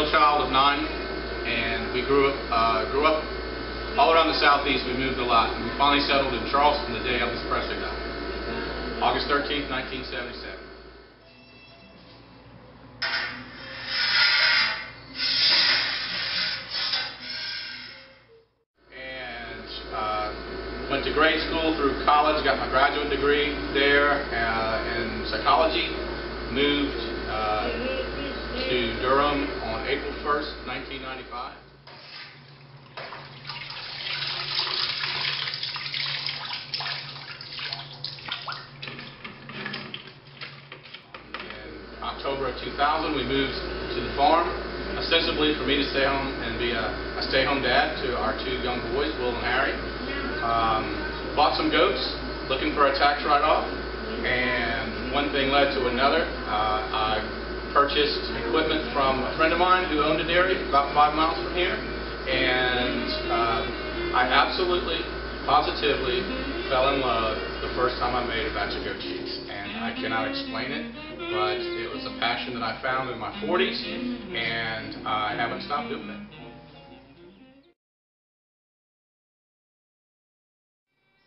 middle child of 9, and we grew up all around the Southeast. We moved a lot, and we finally settled in Charleston the day Elvis Presley died, August 13th, 1977. Went to grade school through college, got my graduate degree there in psychology, moved to Durham on April 1st, 1995. In October of 2000, we moved to the farm, ostensibly for me to stay home and be a stay-home dad to our 2 young boys, Will and Harry. Bought some goats, looking for a tax write-off, and one thing led to another. I purchased equipment from a friend of mine who owned a dairy about 5 miles from here, and I absolutely, positively fell in love the first time I made a batch of goat cheese. And I cannot explain it, but it was a passion that I found in my 40s, and I haven't stopped doing it.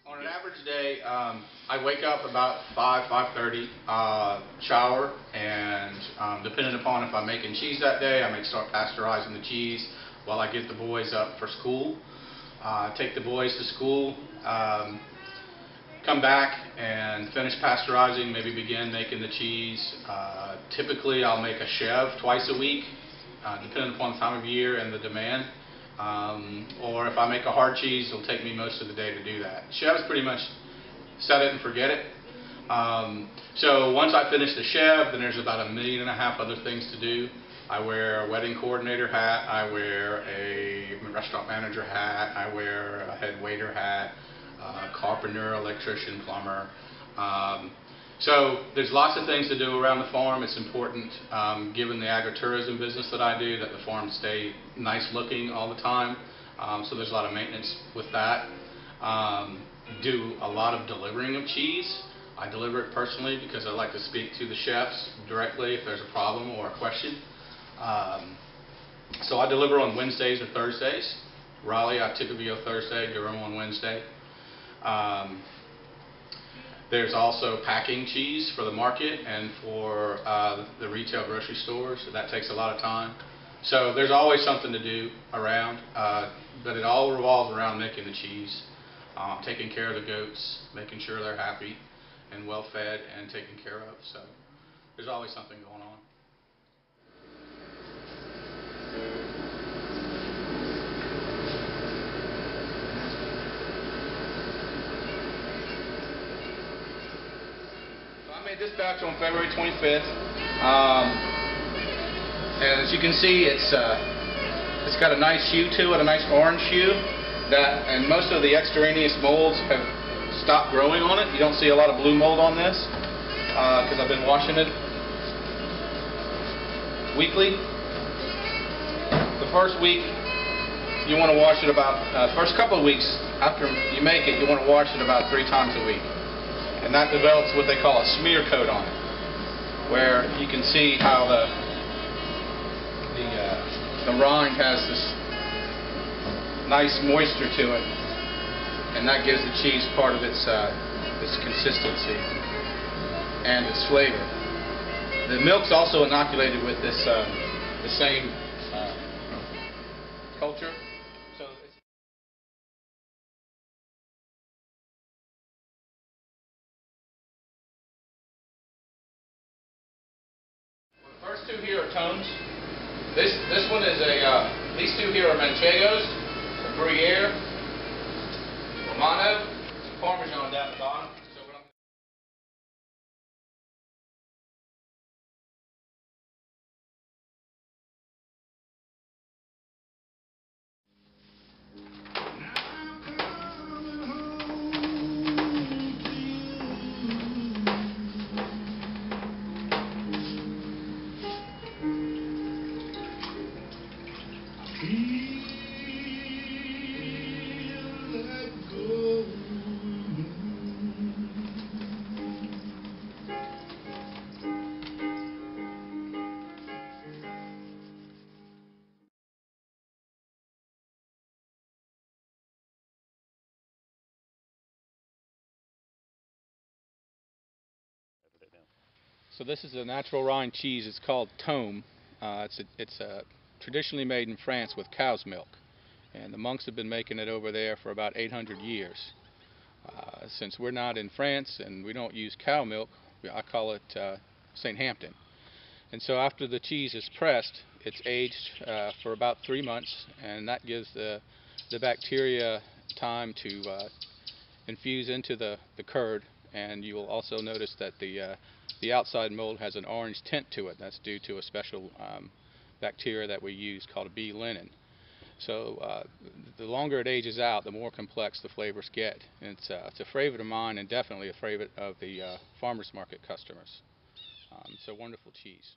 On an average day, I wake up about 5:30, shower, and depending upon if I'm making cheese that day, I may start pasteurizing the cheese while I get the boys up for school. Take the boys to school, come back and finish pasteurizing, maybe begin making the cheese. Typically I'll make a chev twice a week, depending upon the time of year and the demand. Or if I make a hard cheese, it'll take me most of the day to do that. Chev is pretty much set it and forget it. So once I finish the chev, then there's about 1.5 million other things to do. I wear a wedding coordinator hat, I wear a restaurant manager hat, I wear a head waiter hat, carpenter, electrician, plumber. So there's lots of things to do around the farm. It's important, given the agritourism business that I do, that the farm stay nice looking all the time. So there's a lot of maintenance with that. Do a lot of delivering of cheese. I deliver it personally because I like to speak to the chefs directly if there's a problem or a question. So I deliver on Wednesdays or Thursdays. Raleigh, I typically go Thursday, Durham on Wednesday. There's also packing cheese for the market and for the retail grocery stores. So that takes a lot of time. So there's always something to do around, but it all revolves around making the cheese, taking care of the goats, making sure they're happy and well fed and taken care of. So there's always something going on. I made this batch on February 25th, and as you can see, it's got a nice hue to it, a nice orange hue. And most of the extraneous molds have stopped growing on it. You don't see a lot of blue mold on this because I've been washing it weekly. The first week you want to wash it about first couple of weeks after you make it. You want to wash it about 3 times a week. And that develops what they call a smear coat on it, where you can see how the rind has this nice moisture to it, and that gives the cheese part of its consistency and its flavor. The milk's also inoculated with this the same culture. So the first 2 here are tones. This one is these 2 here are manchegos, a Gruyere, Romano, Parmesan down the bottom. So this is a natural rind cheese. It's called Tome. It's traditionally made in France with cow's milk, and the monks have been making it over there for about 800 years. Since we're not in France and we don't use cow milk, I call it St. Hampton. And so after the cheese is pressed, it's aged for about 3 months, and that gives the bacteria time to infuse into the curd. And you will also notice that the outside mold has an orange tint to it. That's due to a special bacteria that we use called B. linen. So the longer it ages out, the more complex the flavors get. And it's a favorite of mine, and definitely a favorite of the farmers market customers. It's a wonderful cheese.